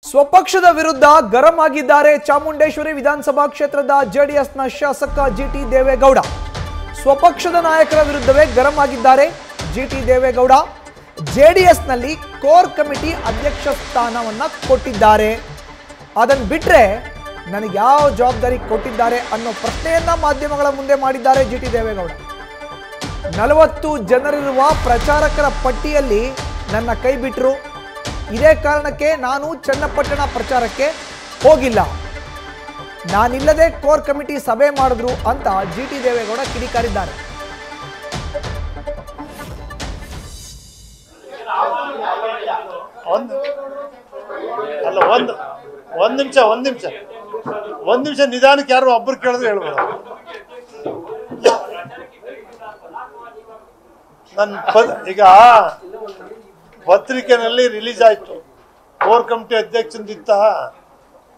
ಸ್ವಪಕ್ಷದ ವಿರುದ್ಧ ಗರಂ ಆಗಿದ್ದಾರೆ ಚಾಮುಂಡೇಶ್ವರಿ ವಿಧಾನಸಭಾ ಕ್ಷೇತ್ರದ ಜೆಡಿಎಸ್ನ ಶಾಸಕ ಜಿಟಿ ದೇವೇಗೌಡ. ಸ್ವಪಕ್ಷದ ನಾಯಕರ ವಿರುದ್ಧವೇ ಗರಂ ಆಗಿದ್ದಾರೆ ಜಿಟಿ ದೇವೇಗೌಡ. ಜೆಡಿಎಸ್ನಲ್ಲಿ ಕೋರ್ ಕಮಿಟಿ ಅಧ್ಯಕ್ಷ ಸ್ಥಾನವನ್ನ ಕೊಟ್ಟಿದ್ದಾರೆ. ಅದನ್ನು ಬಿಟ್ಟರೆ ನನಗೆ ಯಾವ ಜವಾಬ್ದಾರಿ ಕೊಟ್ಟಿದ್ದಾರೆ ಅನ್ನೋ ಪ್ರಶ್ನೆಯನ್ನ ಮಾಧ್ಯಮಗಳ ಮುಂದೆ ಮಾಡಿದ್ದಾರೆ ಜಿಟಿ ದೇವೇಗೌಡ. 40 ಜನರಿರುವ ಪ್ರಚಾರಕರ ಪಟ್ಟಿಯಲ್ಲಿ ನನ್ನ ಕೈ ಬಿಟ್ಟರು. ಇದೇ ಕಾರಣಕ್ಕೆ ನಾನು ಚನ್ನಪಟ್ಟಣ ಪ್ರಚಾರಕ್ಕೆ ಹೋಗಿಲ್ಲ. ನಾನಿಲ್ಲದೆ ಕೋರ್ ಕಮಿಟಿ ಸಭೆ ಮಾಡಿದ್ರು ಅಂತ ಜಿಟಿ ದೇವೇಗೌಡ ಕಿಡಿಕಾರಿದ್ದಾರೆ. ಒಂದ್ ನಿಮಿಷ ನಿಧಾನಕ್ಕೆ ಯಾರು ಒಬ್ಬರು ಕೇಳಿದ್ರೆ ಹೇಳ್ಬೋದು. ಈಗ ಪತ್ರಿಕೆನಲ್ಲಿ ರಿಲೀಸ್ ಆಯ್ತು, ಕೋರ್ ಕಮಿಟಿ ಅಧ್ಯಕ್ಷನಿತ್ತ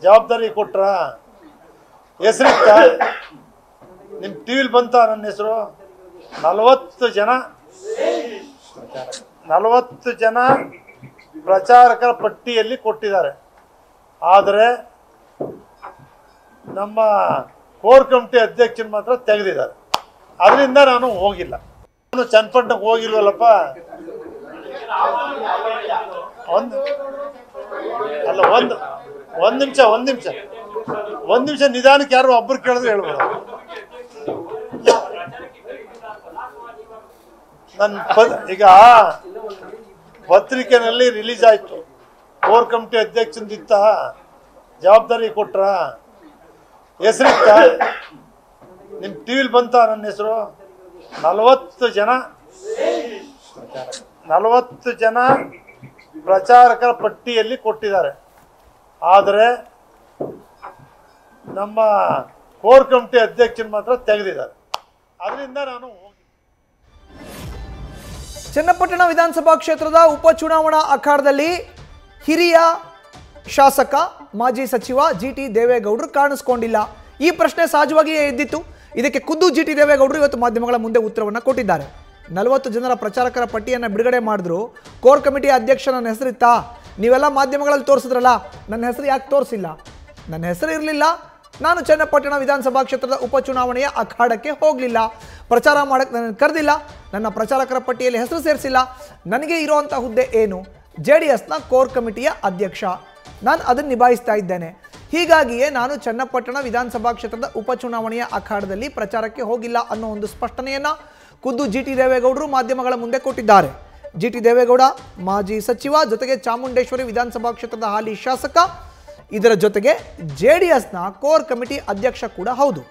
ಜವಾಬ್ದಾರಿ ಕೊಟ್ರ, ಹೆಸರಿತ್ತ, ನಿಮ್ ಟಿವಿಲಿ ಬಂತ ನನ್ನ ಹೆಸರು. 40 ಜನ ಪ್ರಚಾರಕರ ಪಟ್ಟಿಯಲ್ಲಿ ಕೊಟ್ಟಿದ್ದಾರೆ. ಆದರೆ ನಮ್ಮ ಕೋರ್ ಕಮಿಟಿ ಅಧ್ಯಕ್ಷನ ಮಾತ್ರ ತೆಗೆದಿದ್ದಾರೆ. ಅದರಿಂದ ನಾನು ಹೋಗಿಲ್ಲ. ನಾನು ಚನ್ನಪಟ್ಟಣಕ್ಕೆ ಹೋಗಿಲ್ವಲ್ಲಪ್ಪ. ಒಂದ್ ನಿಮಿಷ ನಿಧಾನಕ್ಕೆ ಯಾರು ಒಬ್ಬರು ಕೇಳಿದ್ರೆ ಹೇಳ್ಬೋದು. ಈಗ ಪತ್ರಿಕೆನಲ್ಲಿ ರಿಲೀಸ್ ಆಯ್ತು, ಕೋರ್ ಕಮಿಟಿ ಅಧ್ಯಕ್ಷನಿತ್ತ ಜವಾಬ್ದಾರಿ ಕೊಟ್ರ, ಹೆಸರಿತ್ತ, ನಿಮ್ ಟಿವಿಲಿ ಬಂತ ನನ್ನ ಹೆಸರು. 40 ಜನ ಪ್ರಚಾರಕರ ಪಟ್ಟಿಯಲ್ಲಿ ಕೊಟ್ಟಿದ್ದಾರೆ. ಆದರೆ ನಮ್ಮ ಕೋರ್ ಕಮಿಟಿ ಅಧ್ಯಕ್ಷನ ಮಾತ್ರ ತೆಗೆದಿದ್ದಾರೆ. ಅದರಿಂದ ನಾನು ಚನ್ನಪಟ್ಟಣ ವಿಧಾನಸಭಾ ಕ್ಷೇತ್ರದ ಉಪಚುನಾವಣಾ ಅಖಾಡದಲ್ಲಿ ಹಿರಿಯ ಶಾಸಕ ಮಾಜಿ ಸಚಿವ ಜಿಟಿ ದೇವೇಗೌಡರು ಕಾಣಿಸ್ಕೊಂಡಿಲ್ಲ. ಈ ಪ್ರಶ್ನೆ ಸಹಜವಾಗಿಯೇ ಎದ್ದಿತ್ತು. ಇದಕ್ಕೆ ಖುದ್ದು ಜಿಟಿ ದೇವೇಗೌಡರು ಇವತ್ತು ಮಾಧ್ಯಮಗಳ ಮುಂದೆ ಉತ್ತರವನ್ನು ಕೊಟ್ಟಿದ್ದಾರೆ. 40 ಜನರ ಪ್ರಚಾರಕರ ಪಟ್ಟಿಯನ್ನು ಬಿಡುಗಡೆ ಮಾಡಿದ್ರು. ಕೋರ್ ಕಮಿಟಿ ಅಧ್ಯಕ್ಷ ನನ್ನ ಹೆಸರಿತ್ತಾ? ನೀವೆಲ್ಲ ಮಾಧ್ಯಮಗಳಲ್ಲಿ ತೋರಿಸಿದ್ರಲ್ಲ, ನನ್ನ ಹೆಸರು ಯಾಕೆ ತೋರಿಸಿಲ್ಲ? ನನ್ನ ಹೆಸರು ಇರಲಿಲ್ಲ. ನಾನು ಚನ್ನಪಟ್ಟಣ ವಿಧಾನಸಭಾ ಕ್ಷೇತ್ರದ ಉಪಚುನಾವಣೆಯ ಅಖಾಡಕ್ಕೆ ಹೋಗಲಿಲ್ಲ. ಪ್ರಚಾರ ಮಾಡೋಕ್ಕೆ ನನ್ನ ಕರೆದಿಲ್ಲ. ನನ್ನ ಪ್ರಚಾರಕರ ಪಟ್ಟಿಯಲ್ಲಿ ಹೆಸರು ಸೇರಿಸಿಲ್ಲ. ನನಗೆ ಇರೋವಂಥ ಹುದ್ದೆ ಏನು? ಜೆಡಿಎಸ್ನ ಕೋರ್ ಕಮಿಟಿಯ ಅಧ್ಯಕ್ಷ. ನಾನು ಅದನ್ನು ನಿಭಾಯಿಸ್ತಾ ಇದ್ದೇನೆ. ಹೀಗಾಗಿಯೇ ನಾನು ಚನ್ನಪಟ್ಟಣ ವಿಧಾನಸಭಾ ಕ್ಷೇತ್ರದ ಉಪಚುನಾವಣೆಯ ಅಖಾಡದಲ್ಲಿ ಪ್ರಚಾರಕ್ಕೆ ಹೋಗಿಲ್ಲ ಅನ್ನೋ ಒಂದು ಸ್ಪಷ್ಟನೆಯನ್ನು ಖುದ್ದು ಜಿಟಿ ದೇವೇಗೌಡರು ಮಾಧ್ಯಮಗಳ ಮುಂದೆ ಕೊಟ್ಟಿದ್ದಾರೆ. ಜಿಟಿ ದೇವೇಗೌಡ ಮಾಜಿ ಸಚಿವ, ಜೊತೆಗೆ ಚಾಮುಂಡೇಶ್ವರಿ ವಿಧಾನಸಭಾ ಕ್ಷೇತ್ರದ ಹಾಲಿ ಶಾಸಕ, ಇದರ ಜೊತೆಗೆ ಜೆಡಿಎಸ್ನ ಕೋರ್ ಕಮಿಟಿ ಅಧ್ಯಕ್ಷ ಕೂಡ ಹೌದು.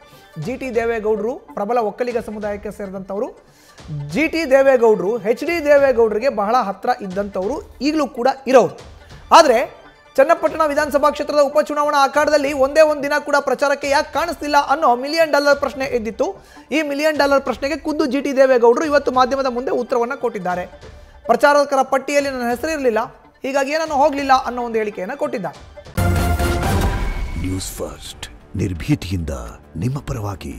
ಜಿಟಿ ದೇವೇಗೌಡರು ಪ್ರಬಲ ಒಕ್ಕಲಿಗ ಸಮುದಾಯಕ್ಕೆ ಸೇರಿದಂಥವರು. ಜಿಟಿ ದೇವೇಗೌಡರು HD ದೇವೇಗೌಡರಿಗೆ ಬಹಳ ಹತ್ತಿರ ಇದ್ದಂಥವರು, ಈಗಲೂ ಕೂಡ ಇರೋರು. ಆದರೆ ಚನ್ನಪಟ್ಟಣ ವಿಧಾನಸಭಾ ಕ್ಷೇತ್ರದ ಉಪಚುನಾವಣಾ ಅಖಾಡದಲ್ಲಿ ಒಂದೇ ಒಂದು ದಿನ ಕೂಡ ಪ್ರಚಾರಕ್ಕೆ ಯಾಕೆ ಕಾಣಿಸ್ತಿಲ್ಲ ಅನ್ನೋ $1 ಮಿಲಿಯನ್ ಪ್ರಶ್ನೆ ಎದ್ದಿತ್ತು. ಈ $1 ಮಿಲಿಯನ್ ಪ್ರಶ್ನೆಗೆ ಖುದ್ದು ಜಿಟಿ ದೇವೇಗೌಡರು ಇವತ್ತು ಮಾಧ್ಯಮದ ಮುಂದೆ ಉತ್ತರವನ್ನು ಕೊಟ್ಟಿದ್ದಾರೆ. ಪ್ರಚಾರಕರ ಪಟ್ಟಿಯಲ್ಲಿ ನನ್ನ ಹೆಸರಿರಲಿಲ್ಲ, ಹೀಗಾಗಿ ನಾನು ಹೋಗಲಿಲ್ಲ ಅನ್ನೋ ಒಂದು ಹೇಳಿಕೆಯನ್ನು ಕೊಟ್ಟಿದ್ದಾರೆ. ನ್ಯೂಸ್ ಫಸ್ಟ್, ನಿರ್ಭೀತಿಯಿಂದ ನಿಮ್ಮ ಪರವಾಗಿ.